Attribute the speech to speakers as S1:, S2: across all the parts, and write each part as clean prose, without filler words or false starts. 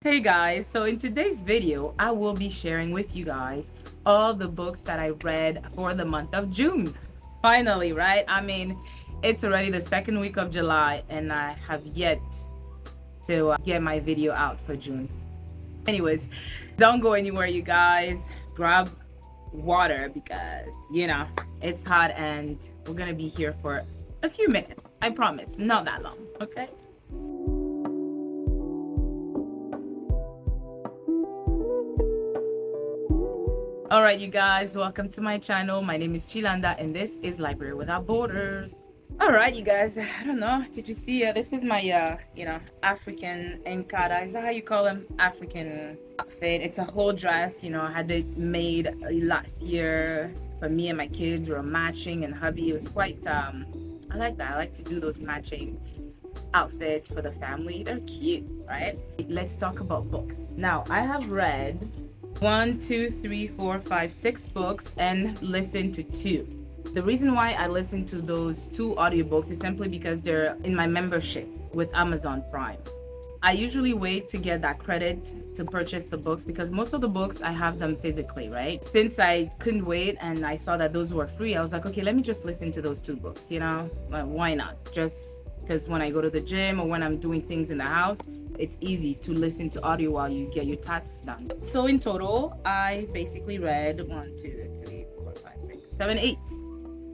S1: Hey guys, so in today's video, I will be sharing with you guys all the books that I read for the month of June. Finally, right? I mean, it's already the second week of July and I have yet to get my video out for June. Anyways, don't go anywhere, you guys. Grab water because, it's hot and we're gonna be here for a few minutes. I promise, not that long, okay? All right, you guys, welcome to my channel. My name is Chilanda and this is Library Without Borders. All right, you guys, I don't know, did you see this is my African enkada, is that how you call them? African outfit. It's a whole dress, I had it made last year for me and my kids. Were matching and hubby. It was quite I like that. I like to do those matching outfits for the family. They're cute, right? Let's talk about books. Now, I have read 6 books and listened to 2. The reason why I listened to those 2 audiobooks is simply because they're in my membership with Amazon Prime. I usually wait to get that credit to purchase the books because most of the books I have them physically, right? Since I couldn't wait and I saw that those were free, I was like, okay, let me just listen to those 2 books, like, why not? Just because when I go to the gym or when I'm doing things in the house, it's easy to listen to audio while you get your tasks done. So in total, I basically read 1, 2, 3, 4, 5, 6, 7, 8.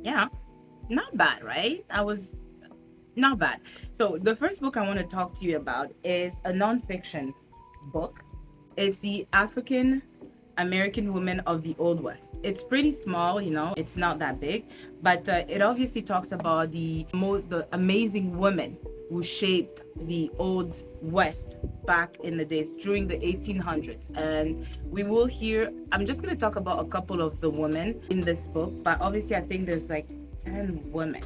S1: Yeah, not bad, right? Not bad. So the first book I want to talk to you about is a nonfiction book. It's The African American Women of the Old West. It's pretty small, it's not that big, but it obviously talks about the amazing women who shaped the Old West back in the days during the 1800s. And we will hear, I'm just going to talk about a couple of the women in this book, but obviously I think there's like 10 women.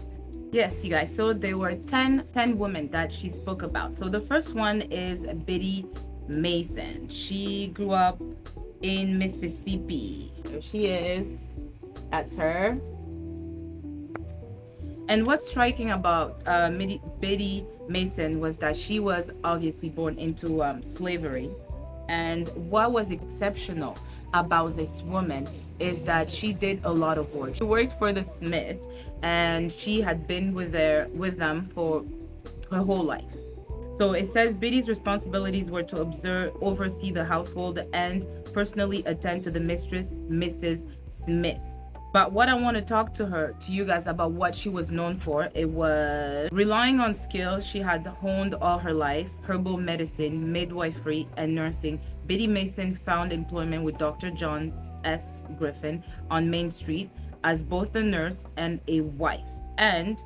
S1: Yes, you guys, so there were 10 women that she spoke about. So the first one is Biddy Mason. She grew up in Mississippi. There she is. That's her. And what's striking about Biddy Mason was that she was obviously born into slavery. And what was exceptional about this woman is that she did a lot of work. She worked for the Smith and she had been with them for her whole life. So it says Biddy's responsibilities were to oversee the household and personally attend to the mistress, Mrs. Smith. But what I want to talk to you guys about what she was known for, it was relying on skills she had honed all her life: herbal medicine, midwifery, and nursing. Biddy Mason found employment with Dr. John S. Griffin on Main Street as both a nurse and a wife. And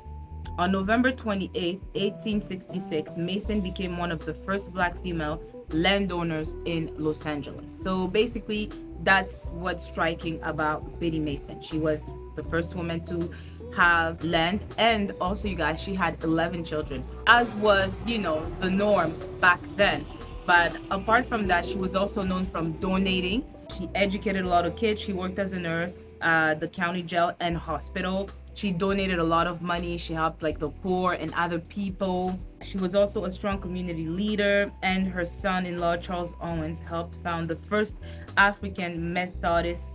S1: on November 28, 1866, Mason became one of the first Black female landowners in Los Angeles. So basically, that's what's striking about Biddy Mason. She was the first woman to have land, and also, you guys, she had 11 children, as was, the norm back then. But apart from that, she was also known from donating. She educated a lot of kids. She worked as a nurse at the county jail and hospital. She donated a lot of money. She helped like the poor and other people. She was also a strong community leader, and her son-in-law Charles Owens helped found the first African Methodist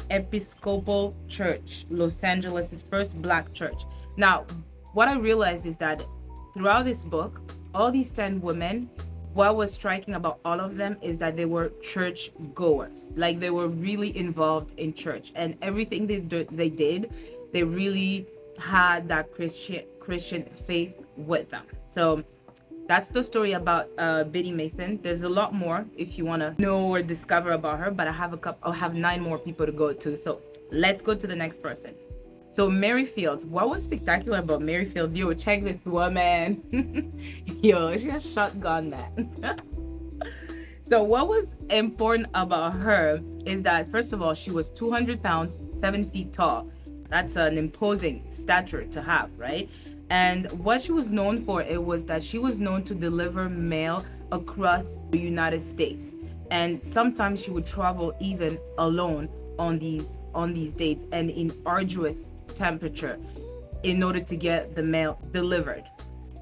S1: Episcopal Church, Los Angeles' first Black church. Now, what I realized is that throughout this book, all these 10 women, what was striking about all of them is that they were church goers. Like, they were really involved in church, and everything they did, they really had that Christian faith with them. So that's the story about Biddy Mason. There's a lot more if you want to know or discover about her, but I'll have 9 more people to go to. So let's go to the next person. So Mary Fields. What was spectacular about Mary Fields? Yo, check this woman. Yo, she has shotgun, man. So what was important about her is that, first of all, she was 200 pounds, 7 feet tall. That's an imposing stature to have, right? And what she was known for, it was that she was known to deliver mail across the United States. And sometimes she would travel even alone on these dates and in arduous temperature in order to get the mail delivered.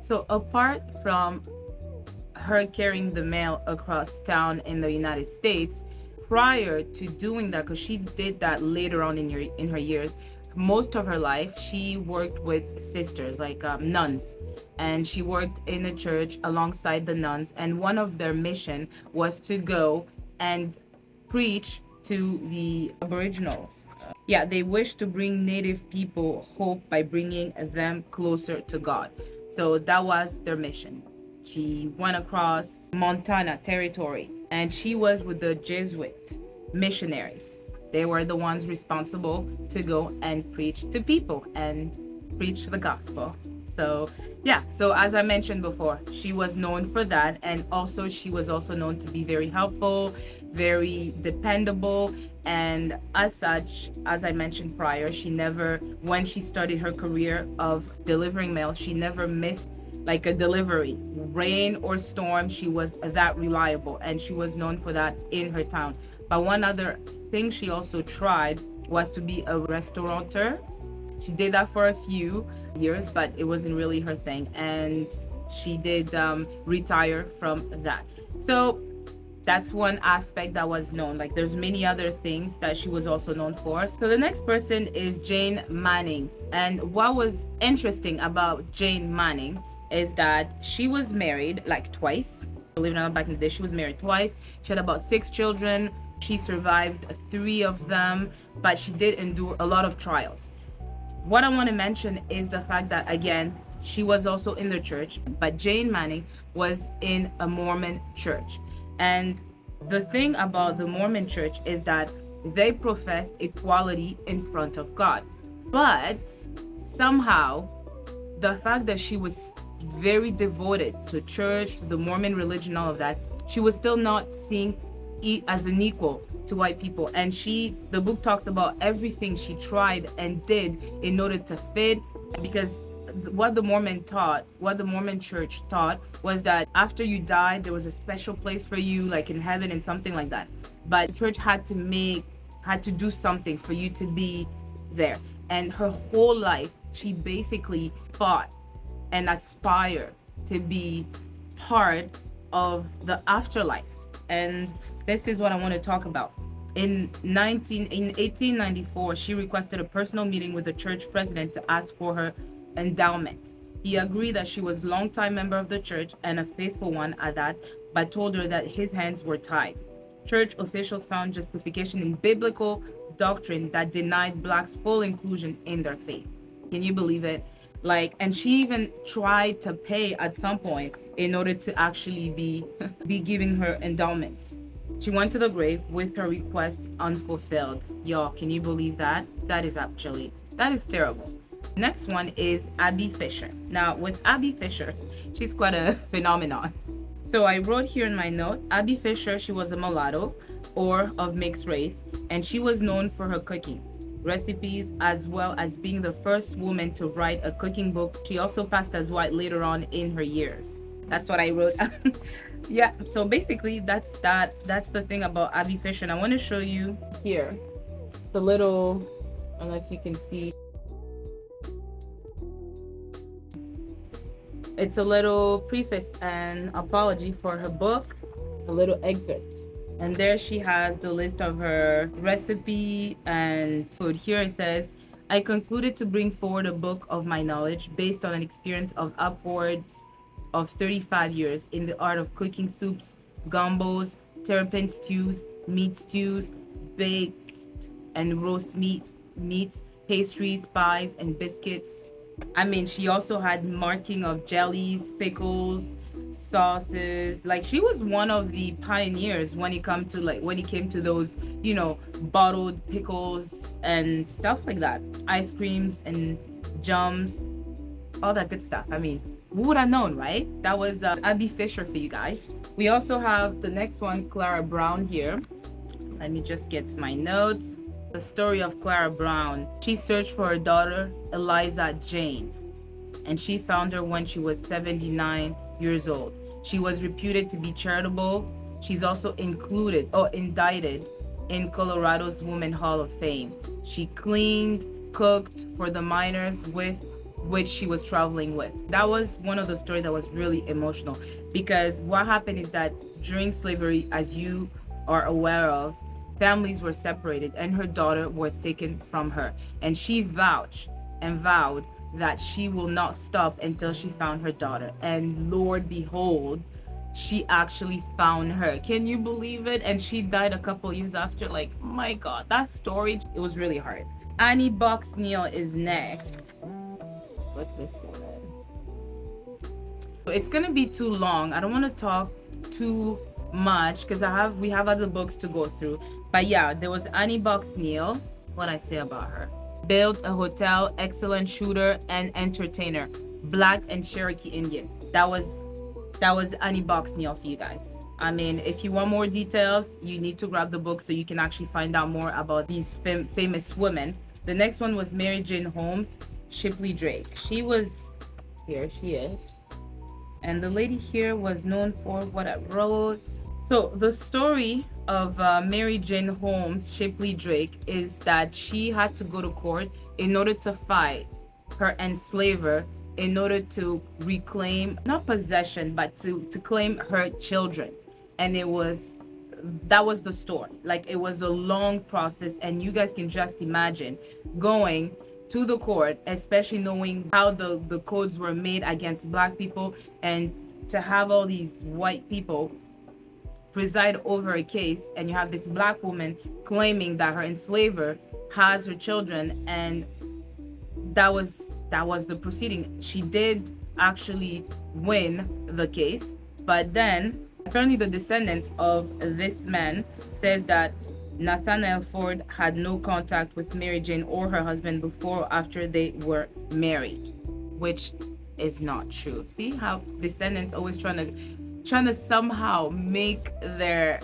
S1: So apart from her carrying the mail across town in the United States. Prior to doing that, because she did that later on in her years, most of her life she worked with sisters, like nuns, and she worked in a church alongside the nuns, and one of their mission was to go and preach to the Aboriginals. Yeah, they wish to bring Native people hope by bringing them closer to God. So that was their mission. She went across Montana territory, and she was with the Jesuit missionaries. They were the ones responsible to go and preach to people and preach the gospel. So yeah, so as I mentioned before, she was known for that, and also she was also known to be very helpful, very dependable, and as such, as I mentioned prior, she never, when she started her career of delivering mail, she never missed like a delivery. Rain or storm, she was that reliable, and she was known for that in her town. But one other thing she also tried was to be a restaurateur. She did that for a few years, but it wasn't really her thing, and she did retire from that. So that's one aspect that was known. Like, there's many other things that she was also known for. So the next person is Jane Manning, and what was interesting about Jane Manning is that she was married like twice. Believe it or not, back in the day, she was married twice. She had about 6 children. She survived 3 of them, but she did endure a lot of trials. What I want to mention is the fact that, again, she was also in the church, but Jane Manning was in a Mormon church. And the thing about the Mormon church is that they profess equality in front of God. But somehow, the fact that she was very devoted to church, to the Mormon religion, all of that, she was still not seen as an equal to white people. And the book talks about everything she tried and did in order to fit, because what the Mormon church taught was that after you died, there was a special place for you, like in heaven and something like that. But the church had to do something for you to be there. And her whole life, she basically fought and aspired to be part of the afterlife. And this is what I want to talk about. In 1894, she requested a personal meeting with the church president to ask for her endowment. He agreed that she was a longtime member of the church and a faithful one at that, but told her that his hands were tied. Church officials found justification in biblical doctrine that denied blacks full inclusion in their faith. Can you believe it? Like, and she even tried to pay at some point in order to actually be giving her endowments. She went to the grave with her request unfulfilled. Y'all, can you believe that? That is terrible. Next one is Abby Fisher. Now, with Abby Fisher, she's quite a phenomenon. So I wrote here in my note, Abby Fisher, she was a mulatto or of mixed race, and she was known for her cooking recipes, as well as being the first woman to write a cooking book. She also passed as white later on in her years. That's what I wrote. Yeah, so basically that's the thing about Abby Fisher. And I want to show you here the little, I don't know if you can see, it's a little preface and apology for her book, a little excerpt. And there she has the list of her recipe and food. Here it says, I concluded to bring forward a book of my knowledge based on an experience of upwards of 35 years in the art of cooking soups, gumbos, terrapin stews, meat stews, baked and roast meats, pastries, pies, and biscuits. I mean, she also had marking of jellies, pickles, sauces. Like, she was one of the pioneers when it came to those, you know, bottled pickles and stuff like that, ice creams and jams, all that good stuff. I mean, who would have known, right? That was Abby Fisher for you guys. We also have the next one, Clara Brown here. Let me just get to my notes. The story of Clara Brown. She searched for her daughter Eliza Jane, and she found her when she was 79 years old. She was reputed to be charitable. She's also indicted in Colorado's Women Hall of Fame. She cleaned, cooked for the miners with which she was traveling with. That was one of the stories that was really emotional, because what happened is that during slavery, as you are aware of, families were separated and her daughter was taken from her, and she vowed that she will not stop until she found her daughter. And Lord behold, she actually found her. Can you believe it? And she died a couple years after. Like, my God, that story, it was really hard. Annie Box Neal is next. Look this one. It's gonna be too long. I don't want to talk too much because we have other books to go through. But yeah, there was Annie Box Neal. What I say about her: built a hotel, excellent shooter and entertainer, Black and Cherokee Indian. That was Annie Box Neal for you guys. I mean, if you want more details, you need to grab the book so you can actually find out more about these famous women. The next one was Mary Jane Holmes, Shipley Drake. She was, here she is. And the lady here was known for what I wrote. So the story of Mary Jane Holmes, Shipley Drake, is that she had to go to court in order to fight her enslaver, in order to reclaim, not possession, but to claim her children. And that was the story. Like, it was a long process, and you guys can just imagine going to the court, especially knowing how the codes were made against Black people, and to have all these white people preside over a case, and you have this Black woman claiming that her enslaver has her children. And that was the proceeding. She did actually win the case, but then apparently the descendants of this man says that Nathaniel Ford had no contact with Mary Jane or her husband before or after they were married, which is not true. See how descendants always trying to somehow make their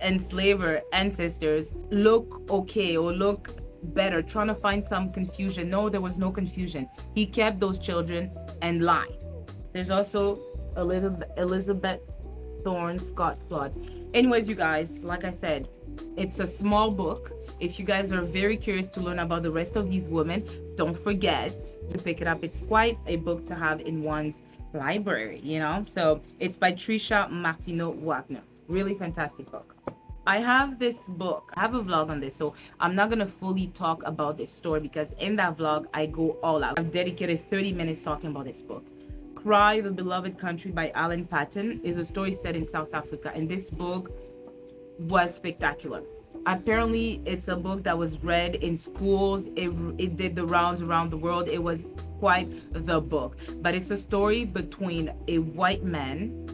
S1: enslaver ancestors look okay or look better, trying to find some confusion. No, there was no confusion. He kept those children and lied. There's also Elizabeth Thorne Scott Flood. Anyways, you guys, like I said, it's a small book. If you guys are very curious to learn about the rest of these women, don't forget to pick it up. It's quite a book to have in one's library, you know. So it's by Trisha Martineau Wagner. Really fantastic book. I have this book. I have a vlog on this, so I'm not gonna fully talk about this story because in that vlog I go all out. I've dedicated 30 minutes talking about this book. Cry, the Beloved Country by Alan Paton is a story set in South Africa, and this book was spectacular. Apparently it's a book that was read in schools. It did the rounds around the world. It was quite the book. But it's a story between a white man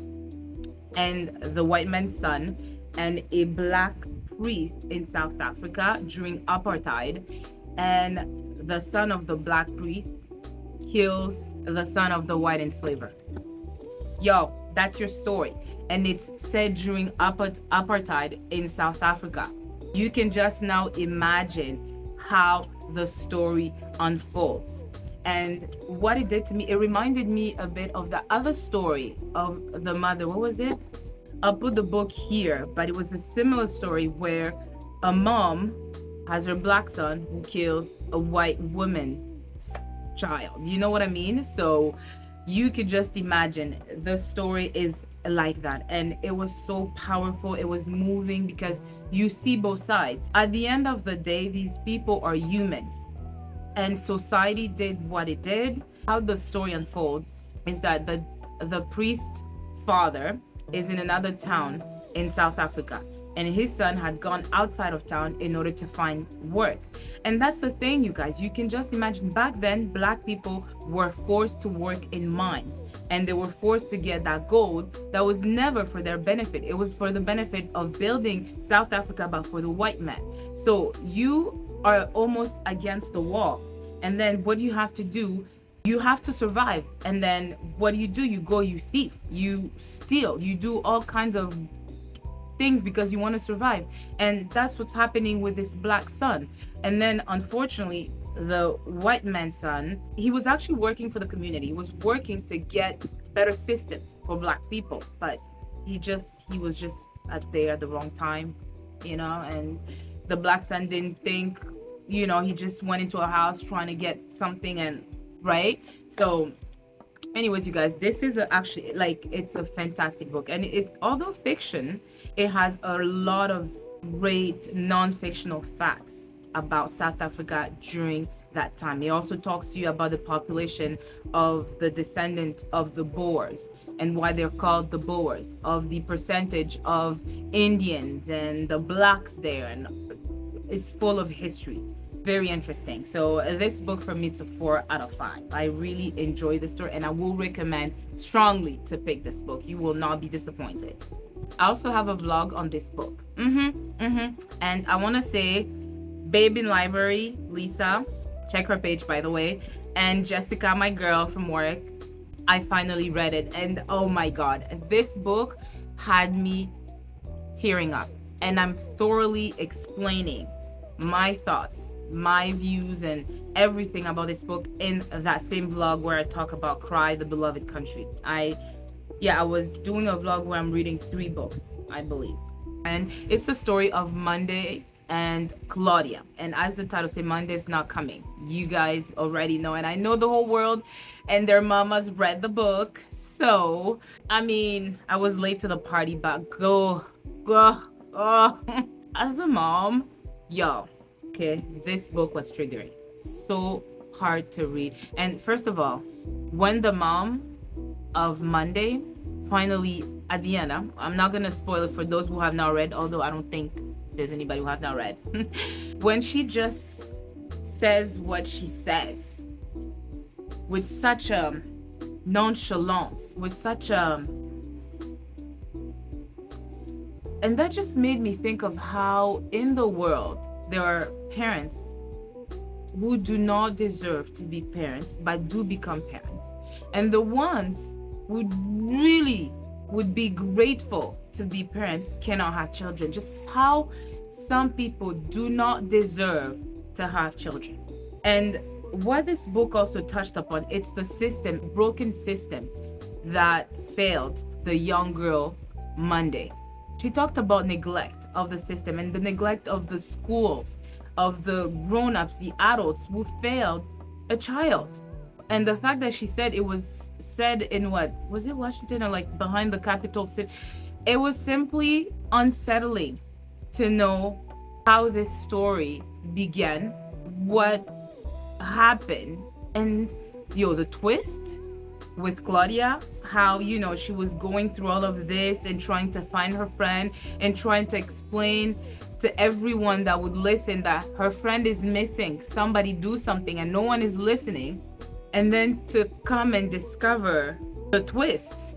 S1: and the white man's son and a Black priest in South Africa during apartheid, and the son of the Black priest kills the son of the white enslaver. Yo, that's your story, and it's set during apartheid in South Africa. You can just now imagine how the story unfolds. And what it did to me, it reminded me a bit of the other story of the mother. What was it? I'll put the book here, but it was a similar story where a mom has her Black son who kills a white woman's child. You know what I mean? So you could just imagine the story is like that, and it was so powerful. It was moving because you see both sides. At the end of the day, these people are humans, and society did what it did. How the story unfolds is that the priest father is in another town in South Africa, and his son had gone outside of town in order to find work. And that's the thing, you guys. You can just imagine back then Black people were forced to work in mines, and they were forced to get that gold that was never for their benefit. It was for the benefit of building South Africa, but for the white man. So you are almost against the wall, and then what you have to do, you have to survive. And then what do? You go, you thief, you steal, you do all kinds of things because you want to survive. And that's what's happening with this Black son. And then unfortunately, the white man's son, he was actually working for the community. He was working to get better systems for Black people, but he was just there at the wrong time, you know. And the Black son didn't think, you know, he just went into a house trying to get something, and right? So anyways, you guys, this is actually, like, it's a fantastic book, and although fiction, it has a lot of great non-fictional facts about South Africa during that time. It also talks to you about the population of the descendant of the Boers and why they're called the Boers, of the percentage of Indians and the blacks there, and it's full of history. Very interesting. So this book for me, it's a 4 out of 5. I really enjoy the story, and I will recommend strongly to pick this book. You will not be disappointed. I also have a vlog on this book. And I want to say, Babe in Library, Lisa, check her page by the way, and Jessica, my girl from work, I finally read it, and oh my god, this book had me tearing up, and I'm thoroughly explaining my thoughts, my views, and everything about this book in that same vlog where I talk about Cry, the Beloved Country. I was doing a vlog where I'm reading 3 books, I believe, and it's the story of Monday and Claudia, and as the title say, Monday's not coming. You guys already know, and I know the whole world and their mamas read the book. So I mean, I was late to the party, but go as a mom, yo, okay, this book was triggering, so hard to read. And first of all, when the mom of Monday finally, at the end, I'm not gonna spoil it for those who have not read, although I don't think there's anybody who have not read. When she just says what she says with such a nonchalance, with such a, and that just made me think of how in the world there are parents who do not deserve to be parents but do become parents, and the ones who really would be grateful to be parents cannot have children. Just how some people do not deserve to have children. And what this book also touched upon, it's the system, broken system that failed the young girl Monday. She talked about neglect of the system and the neglect of the schools, of the grown-ups, the adults who failed a child. And the fact that she said it was said in, what was it, Washington, or like behind the Capitol city, it was simply unsettling to know how this story began, what happened, and the twist with Claudia, how she was going through all of this and trying to find her friend and trying to explain to everyone that would listen that her friend is missing, somebody do something, and no one is listening. And then to come and discover the twist,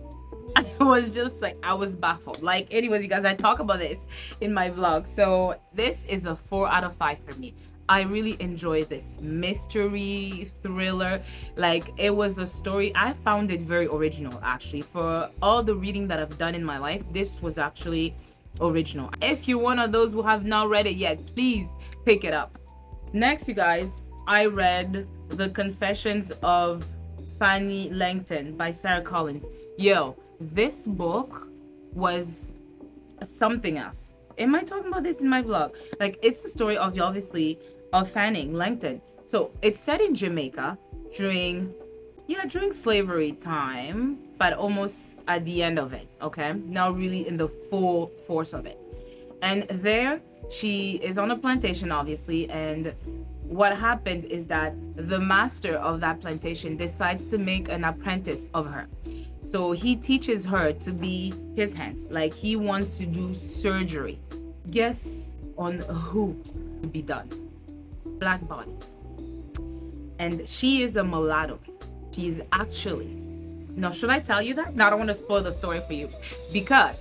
S1: I was just like, I was baffled. Like, anyways, you guys, I talk about this in my vlog. So this is a 4 out of 5 for me. I really enjoyed this mystery thriller. Like, it was a story, I found it very original actually. For all the reading that I've done in my life, this was actually original. If you're one of those who have not read it yet, please pick it up. Next, you guys, I read The Confessions of Fanny Langton by Sarah Collins. Yo, this book was something else. Am I talking about this in my vlog? Like, it's the story of, obviously, of Fanny Langton. So it's set in Jamaica during slavery time, but almost at the end of it, okay? Not really in the full force of it. And there she is on a plantation, obviously, and what happens is that the master of that plantation decides to make an apprentice of her. So he teaches her to be his hands, like he wants to do surgery. Guess on who to be done? Black bodies. And she is a mulatto. She's actually, no, should I tell you that? No, I don't want to spoil the story for you, because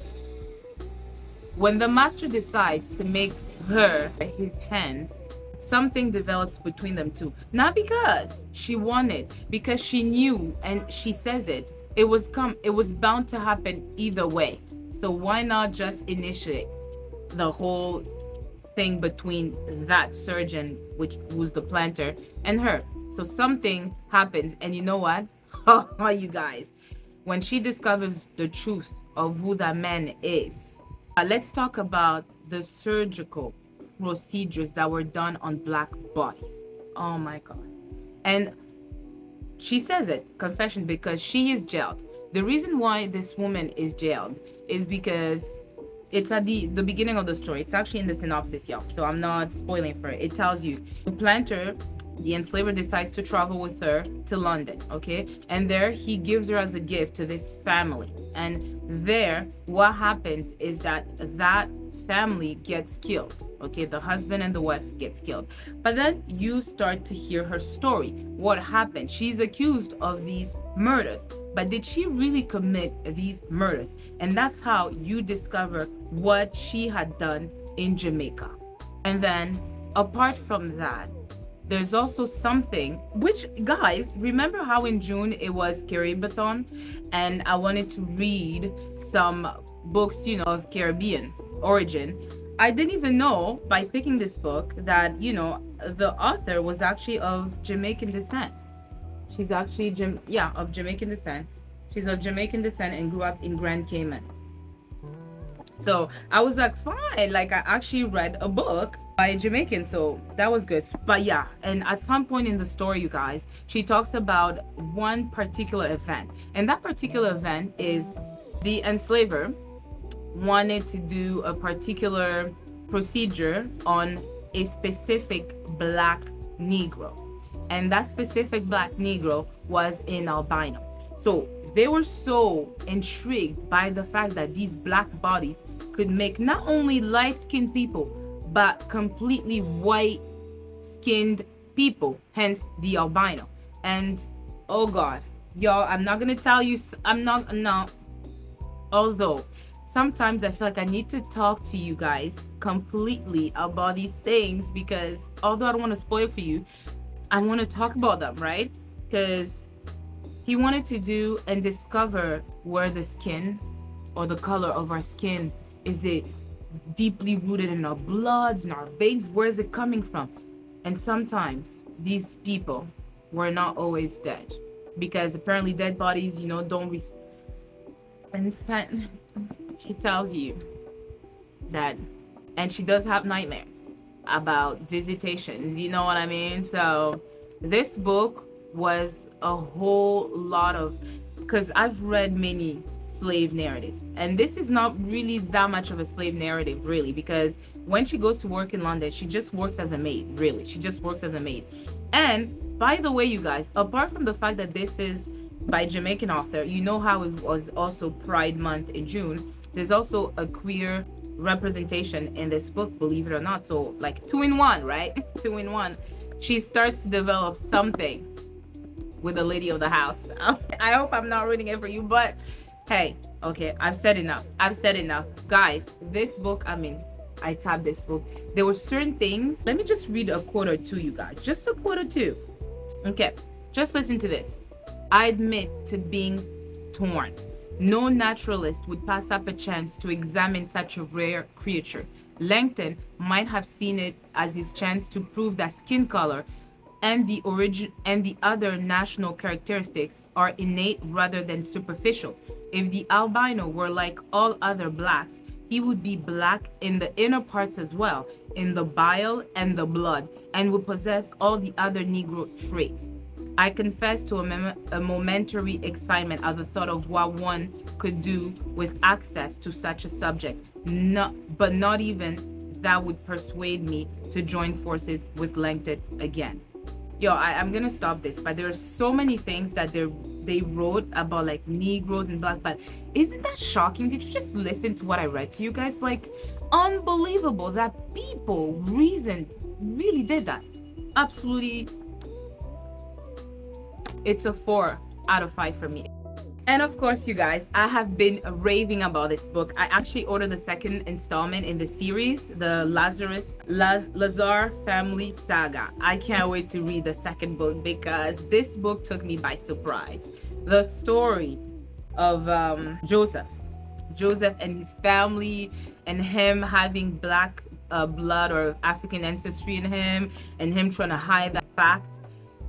S1: when the master decides to make her his hands, something develops between them two. Not because she wanted, because she knew, and she says it, it was bound to happen either way. So why not just initiate the whole thing between that surgeon, who's the planter, and her? So something happens, and you know what? Oh, you guys, when she discovers the truth of who that man is, let's talk about the surgical procedures that were done on black bodies. Oh my god. And she says it, confession, because she is jailed. The reason why this woman is jailed is because it's at the beginning of the story. It's actually in the synopsis, y'all, so I'm not spoiling for it. It tells you the planter, the enslaver, decides to travel with her to London, okay? And there he gives her as a gift to this family. And there, what happens is that family gets killed, okay? The husband and the wife gets killed. But then you start to hear her story. What happened? She's accused of these murders, but did she really commit these murders? And that's how you discover what she had done in Jamaica. And then apart from that, there's also something which, guys, remember how in June it was Caribathon and I wanted to read some books, you know, of Caribbean origin. I didn't even know by picking this book that, you know, the author was actually of Jamaican descent. She's actually of Jamaican descent. She's of Jamaican descent and grew up in Grand Cayman. So I was like, fine, like I actually read a book by a Jamaican, so that was good. But yeah, and at some point in the story, you guys, she talks about one particular event, and that particular event is the enslaver wanted to do a particular procedure on a specific black Negro, and that specific black Negro was an albino. So they were so intrigued by the fact that these black bodies could make not only light-skinned people but completely white-skinned people, hence the albino. And oh god, y'all, I'm not gonna tell you, although sometimes I feel like I need to talk to you guys completely about these things, because although I don't want to spoil for you, I want to talk about them, right? Because he wanted to do and discover where the skin or the color of our skin, is it deeply rooted in our bloods, in our veins? Where is it coming from? And sometimes these people were not always dead, because apparently dead bodies, you know, don't in fact, she tells you that, and she does have nightmares about visitations, you know what I mean? So this book was a whole lot of, because I've read many slave narratives, and this is not really that much of a slave narrative, really, because when she goes to work in London, she just works as a maid, really. She just works as a maid. And by the way, you guys, apart from the fact that this is by Jamaican author, you know how it was also Pride Month in June, there's also a queer representation in this book, believe it or not. So like 2 in 1, right? 2 in 1. She starts to develop something with the lady of the house. I hope I'm not ruining it for you, but hey, okay, I've said enough. I've said enough. Guys, this book, I mean, I tabbed this book. There were certain things. Let me just read a quote or two, you guys. Just a quote or two. Okay, just listen to this. I admit to being torn. No naturalist would pass up a chance to examine such a rare creature. Langton might have seen it as his chance to prove that skin color and the origin and the other national characteristics are innate rather than superficial. If the albino were like all other blacks, he would be black in the inner parts as well, in the bile and the blood, and would possess all the other Negro traits. I confess to a momentary excitement at the thought of what one could do with access to such a subject, but not even that would persuade me to join forces with Langton again. Yo, I'm gonna stop this, but there are so many things that they wrote about like Negroes and black, but isn't that shocking? Did you just listen to what I read to you guys? Like, unbelievable that people really did that. Absolutely. It's a 4 out of 5 for me. And of course, you guys, I have been raving about this book. I actually ordered the second installment in the series, the Lazar Family Saga. I can't wait to read the second book because this book took me by surprise. The story of Joseph and his family, and him having black blood or African ancestry in him, and him trying to hide that fact,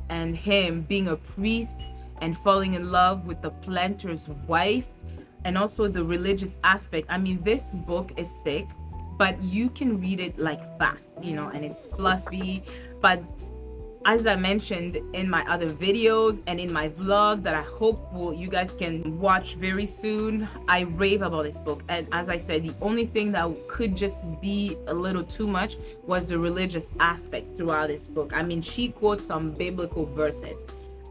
S1: and him being a priest and falling in love with the planter's wife, and also the religious aspect. I mean, this book is thick, but you can read it like fast, you know, and it's fluffy, but as I mentioned in my other videos and in my vlog that I hope you guys can watch very soon, I rave about this book. And as I said, the only thing that could just be a little too much was the religious aspect throughout this book. I mean, she quotes some biblical verses,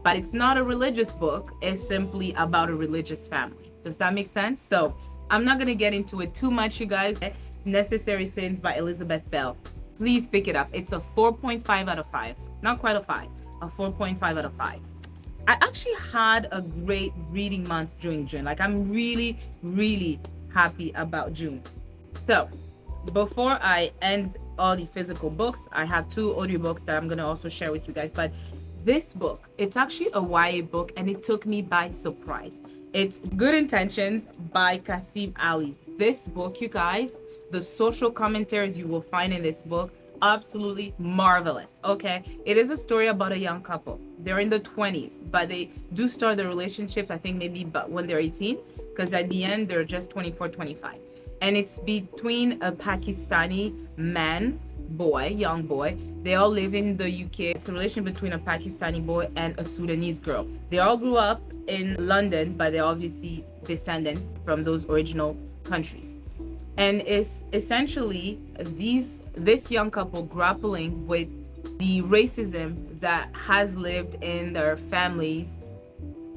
S1: but it's not a religious book. It's simply about a religious family. Does that make sense? So I'm not going to get into it too much, you guys. Necessary Sins by Elizabeth Bell. Please pick it up. It's a 4.5 out of 5. Not quite a 5, a 4.5 out of 5. I actually had a great reading month during June. Like, I'm really, really happy about June. So before I end all the physical books, I have 2 audiobooks that I'm going to also share with you guys. But this book, it's actually a YA book, and it took me by surprise. It's Good Intentions by Kasim Ali. This book, you guys, the social commentaries you will find in this book, absolutely marvelous. Okay, it is a story about a young couple. They're in the 20s, but they do start their relationship, I think maybe when they're 18, because at the end they're just 24, 25. And it's between a Pakistani young boy. They all live in the UK. It's a relation between a Pakistani boy and a Sudanese girl. They all grew up in London, but they're obviously descendant from those original countries. And it's essentially this young couple grappling with the racism that has lived in their families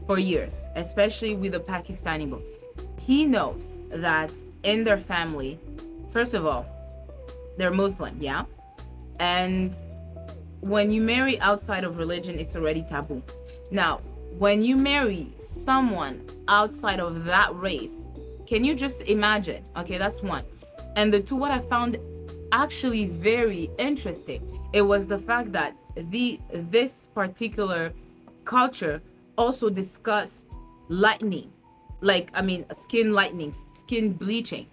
S1: for years, especially with the Pakistani boy. He knows that in their family, first of all, they're Muslim, yeah? And when you marry outside of religion, it's already taboo. Now, when you marry someone outside of that race, can you just imagine? Okay, that's one. And the two, what I found actually very interesting, it was the fact that this particular culture also discussed lightening, skin lightening, skin bleaching.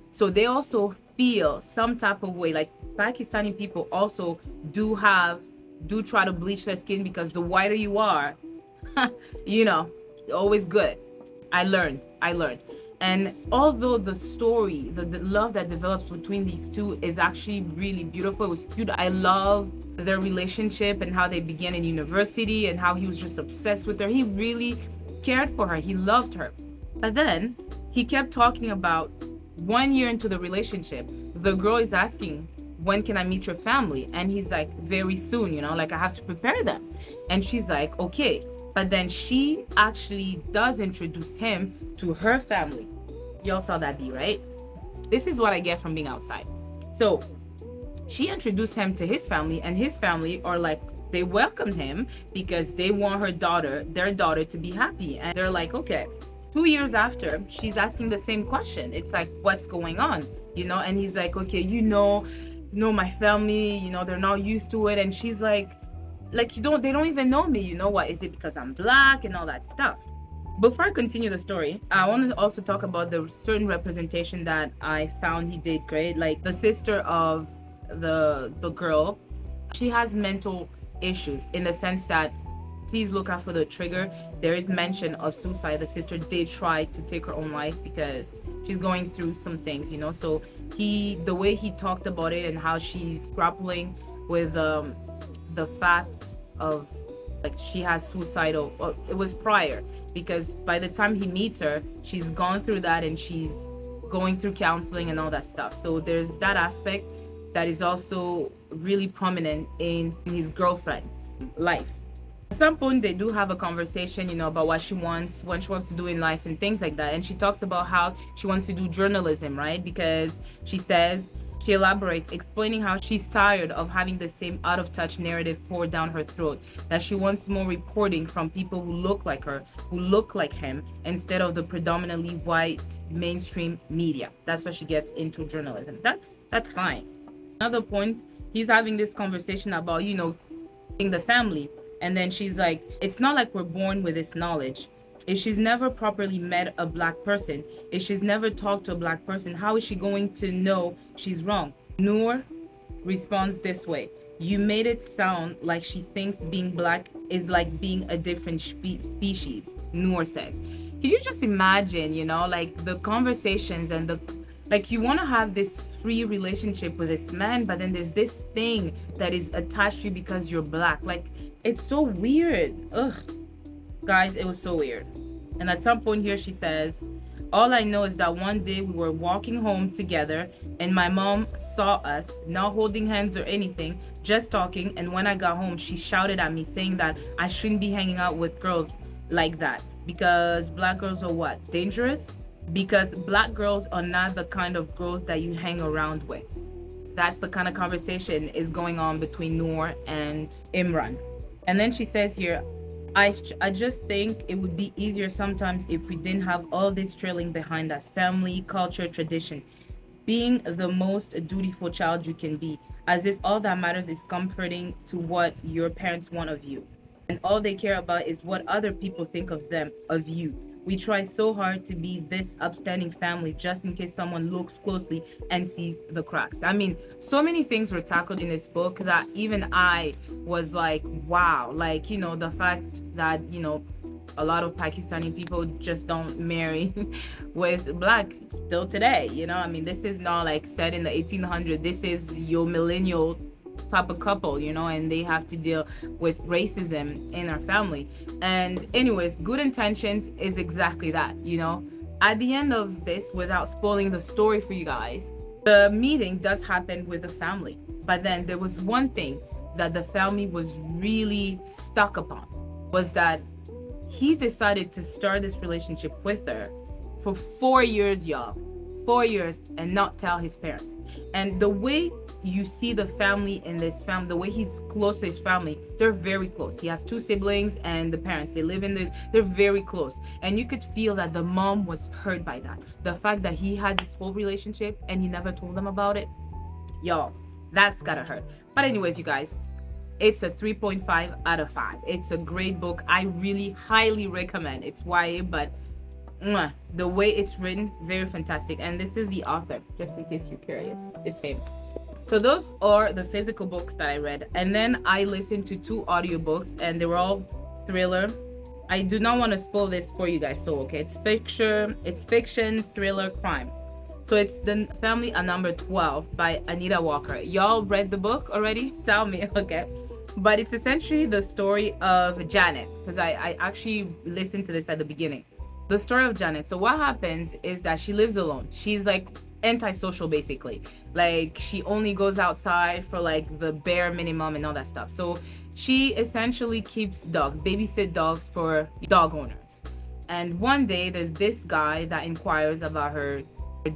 S1: So they also feel some type of way, like Pakistani people also do try to bleach their skin, because the whiter you are, you know, always good. I learned. And although the story, the love that develops between these two is actually really beautiful, it was cute. I loved their relationship and how they began in university and how he was just obsessed with her. He really cared for her. He loved her. But then he kept talking about 1 year into the relationship, the girl is asking, when can I meet your family? And he's like, very soon, you know, like I have to prepare them. And she's like, okay. But then she actually does introduce him to her family. Y'all saw that B, right? This is what I get from being outside. So she introduced him to his family, and his family are like, they welcome him because they want their daughter to be happy. And they're like, okay. 2 years after, she's asking the same question. It's like, what's going on? You know, and he's like, okay, you know my family, you know, they're not used to it. And she's like they don't even know me, you know what? Is it because I'm black and all that stuff? Before I continue the story, I want to also talk about the certain representation that I found he did great. Like the sister of the girl, she has mental issues in the sense that, please look out for the trigger. There is mention of suicide. The sister did try to take her own life because she's going through some things, you know. So the way he talked about it and how she's grappling with the fact of, like, she has suicidal, it was prior, because by the time he meets her, she's gone through that and she's going through counseling and all that stuff. So there's that aspect that is also really prominent in his girlfriend's life. At some point they do have a conversation, you know, about what she wants to do in life and things like that. And she talks about how she wants to do journalism, right? Because she elaborates, explaining how she's tired of having the same out-of-touch narrative poured down her throat, that she wants more reporting from people who look like her, who look like him, instead of the predominantly white mainstream media. That's why she gets into journalism. That's fine. Another point, he's having this conversation about, you know, in the family. And then she's like, it's not like we're born with this knowledge. If she's never properly met a black person, if she's never talked to a black person, how is she going to know she's wrong? Noor responds this way. You made it sound like she thinks being black is like being a different species, Noor says. Can you just imagine, you know, like the conversations and Like, you want to have this free relationship with this man, but then there's this thing that is attached to you because you're black. Like, it's so weird. Ugh. Guys, it was so weird. And at some point here, she says, all I know is that one day we were walking home together and my mom saw us, not holding hands or anything, just talking. And when I got home, she shouted at me saying that I shouldn't be hanging out with girls like that because black girls are what? Dangerous? Because black girls are not the kind of girls that you hang around with. That's the kind of conversation is going on between Noor and Imran. And then she says here, I just think it would be easier sometimes if we didn't have all this trailing behind us. Family, culture, tradition. Being the most dutiful child you can be. As if all that matters is comforting to what your parents want of you. And all they care about is what other people think of them, of you. We try so hard to be this upstanding family just in case someone looks closely and sees the cracks. I mean, so many things were tackled in this book that even I was like, wow. Like, you know, the fact that, you know, a lot of Pakistani people just don't marry with black still today, you know. I mean, this is not like said in the 1800s. This is your millennial type of couple, you know, and they have to deal with racism in our family. And anyways, good intentions is exactly that, you know. At the end of this, without spoiling the story for you guys, the meeting does happen with the family, but then there was one thing that the family was really stuck upon, was that he decided to start this relationship with her for 4 years, y'all. 4 years, and not tell his parents. And the way you see the family in this family, the way he's close to his family, they're very close. He has 2 siblings and the parents, they live in they're very close. And you could feel that the mom was hurt by that. The fact that he had this whole relationship and he never told them about it. Y'all, that's gotta hurt. But anyways, you guys, it's a 3.5 out of 5. It's a great book. I really highly recommend. It's YA, but the way it's written, very fantastic. And this is the author, just in case you're curious. It's him. So those are the physical books that I read, and then I listened to 2 audiobooks, and they were all thriller. I do not want to spoil this for you guys, so okay, it's fiction, thriller, crime. So it's The Family at Number 12 by Anita Walker. Y'all read the book already? Tell me. Okay. But it's essentially the story of Janet, because I actually listened to this at the beginning. The story of Janet. So what happens is that she lives alone. She's like antisocial, basically. Like, she only goes outside for like the bare minimum and all that stuff. So she essentially keeps babysit dogs for dog owners. And one day there's this guy that inquires about her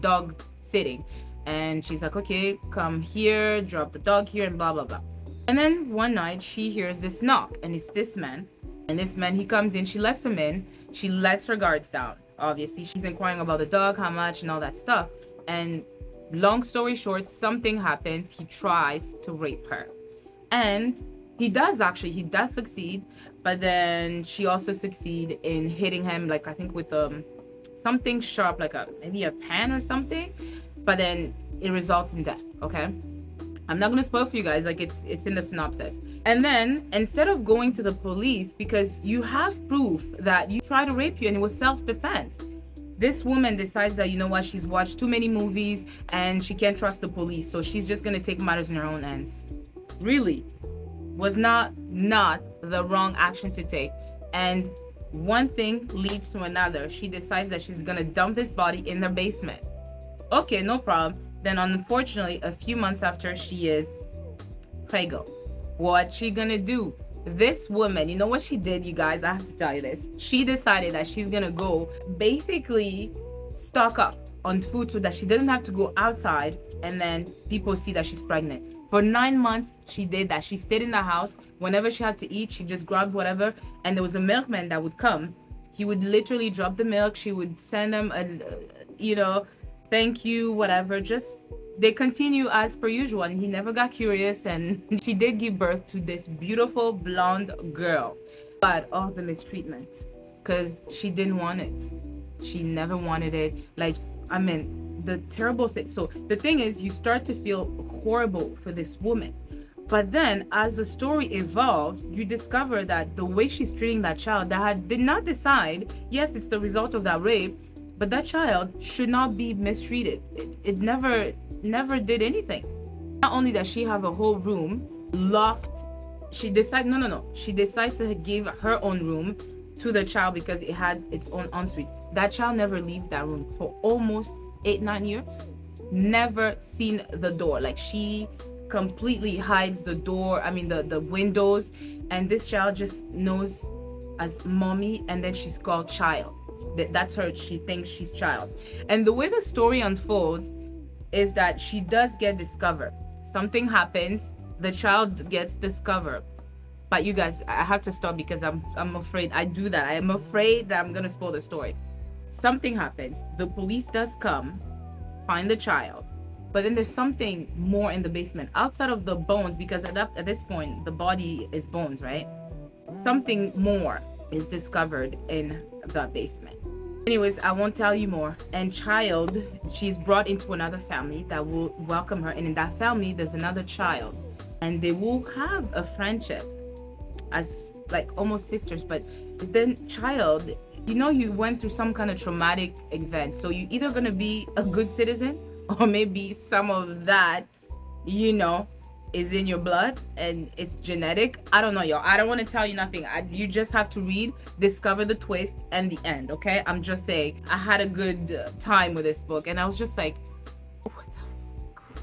S1: dog sitting, and she's like, okay, come here, drop the dog here, and blah blah blah. And then one night she hears this knock, and it's this man. And this man, he comes in, she lets him in, she lets her guards down. Obviously, she's inquiring about the dog, how much, and all that stuff. And long story short, something happens. He tries to rape her. And he does succeed, but then she also succeed in hitting him, like I think with something sharp, like maybe a pan or something. But then it results in death, okay? I'm not gonna spoil for you guys, like it's in the synopsis. And then instead of going to the police, because you have proof that you tried to rape you and it was self-defense, this woman decides that, you know what, she's watched too many movies and she can't trust the police, so she's just gonna take matters in her own hands. Really was not the wrong action to take. And one thing leads to another. She decides that she's gonna dump this body in the basement. Okay, no problem. Then unfortunately, a few months after, she is pregnant. What's she gonna do? This woman, you know what she did, you guys? I have to tell you this. She decided that she's gonna go basically stock up on food so that she doesn't have to go outside and then people see that she's pregnant. For 9 months, she did that. She stayed in the house. Whenever she had to eat, she just grabbed whatever. And there was a milkman that would come. He would literally drop the milk. She would send him a, thank you, whatever. Just, they continue as per usual. And he never got curious. And she did give birth to this beautiful blonde girl. But all the mistreatment, because she didn't want it. She never wanted it. Like, I mean, the terrible thing. So the thing is, you start to feel horrible for this woman. But then as the story evolves, you discover that the way she's treating that child that did not decide, yes, it's the result of that rape, but that child should not be mistreated. It never did anything. Not only does she have a whole room locked, she decides she decides to give her own room to the child because it had its own ensuite. That child never leaves that room for almost 8-9 years. Never seen the door. Like, she completely hides the door, I mean the windows, and this child just knows as mommy, and then she's called child. That's her. She thinks she's child. And the way the story unfolds is that she does get discovered. Something happens, the child gets discovered. But you guys, I have to stop because I'm afraid I do that. I am afraid that I'm gonna spoil the story. Something happens, the police does come, find the child, but then there's something more in the basement outside of the bones, because at this point the body is bones, right? Something more is discovered in the basement. Anyways, I won't tell you more. And child, she's brought into another family that will welcome her, and in that family there's another child, and they will have a friendship as like almost sisters. But then child, you know, you went through some kind of traumatic event, so you're either gonna be a good citizen, or maybe some of that, you know, is in your blood and it's genetic. I don't know, y'all. I don't want to tell you nothing. You just have to read, discover the twist and the end, okay? I'm just saying, I had a good time with this book, and I was just like, what the fuck?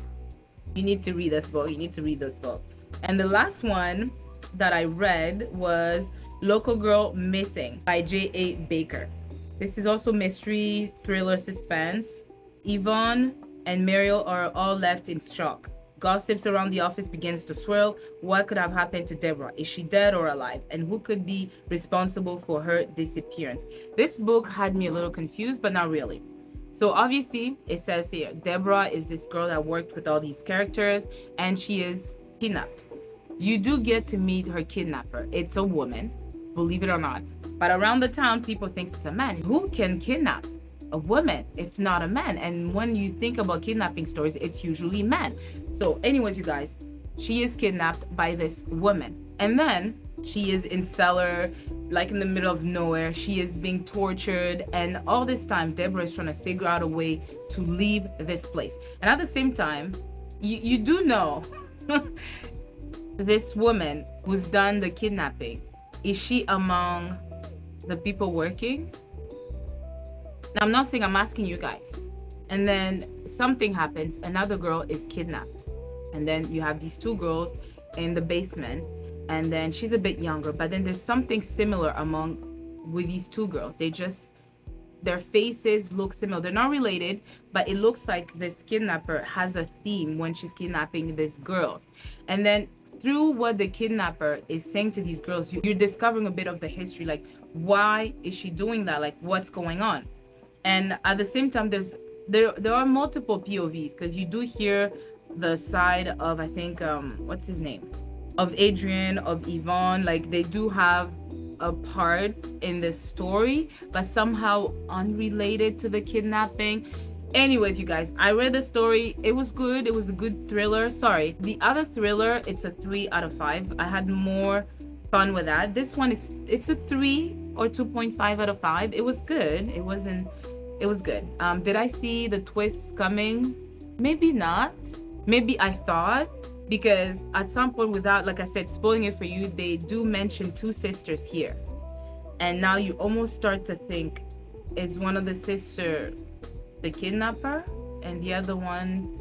S1: You need to read this book. You need to read this book. And the last one that I read was Local Girl Missing by J.A. Baker. This is also mystery, thriller, suspense. Yvonne and Mariel are all left in shock. Gossips around the office begins to swirl. What could have happened to Deborah? Is she dead or alive? And who could be responsible for her disappearance? This book had me a little confused, but not really. So obviously, it says here, Deborah is this girl that worked with all these characters, and she is kidnapped. You do get to meet her kidnapper. It's a woman, believe it or not. But around the town, people think it's a man. Who can kidnap a woman if not a man? And when you think about kidnapping stories, it's usually men. So anyways, you guys, she is kidnapped by this woman, and then she is in cellar, like in the middle of nowhere. She is being tortured, and all this time Deborah is trying to figure out a way to leave this place. And at the same time, you do know this woman who's done the kidnapping, is she among the people working? Now, I'm not saying, I'm asking you guys. And then something happens, another girl is kidnapped, and then you have these two girls in the basement, and then she's a bit younger, but then there's something similar with these two girls. Their faces look similar. They're not related, but it looks like this kidnapper has a theme when she's kidnapping these girls. And then through what the kidnapper is saying to these girls, you're discovering a bit of the history, like, why is she doing that? Like, what's going on? And at the same time, there are multiple POVs, because you do hear the side of, I think, what's his name? Of Adrian, of Yvonne. Like, they do have a part in this story, but somehow unrelated to the kidnapping. Anyways, you guys, I read the story. It was good. It was a good thriller. Sorry, the other thriller, it's a 3 out of 5. I had more fun with that. This one it's a 3 or 2.5 out of 5. It was good. It was good. Did I see the twists coming? Maybe not. Maybe I thought, because at some point, without, like I said, spoiling it for you, they do mention 2 sisters here, and now you almost start to think, is one of the sister the kidnapper and the other one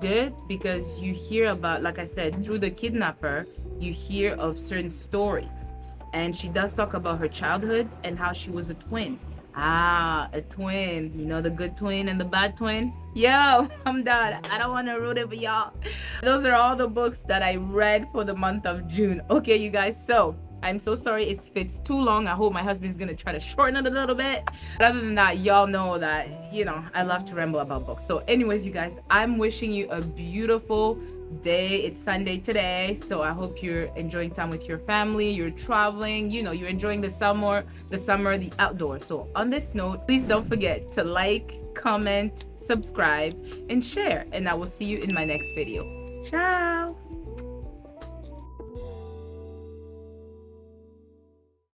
S1: good? Because you hear about, like I said, through the kidnapper, you hear of certain stories, and she does talk about her childhood and how she was a twin. A twin, you know, the good twin and the bad twin. Yo, I'm done. I don't want to ruin it for y'all. Those are all the books that I read for the month of June. Okay, you guys, so I'm so sorry if it's too long. I hope my husband's gonna try to shorten it a little bit. But other than that, y'all know that, you know, I love to ramble about books. So anyways, you guys, I'm wishing you a beautiful day. It's Sunday today, so I hope you're enjoying time with your family, you're traveling, you know, you're enjoying the summer, the outdoors. So on this note, please don't forget to like, comment, subscribe, and share, and I will see you in my next video. Ciao.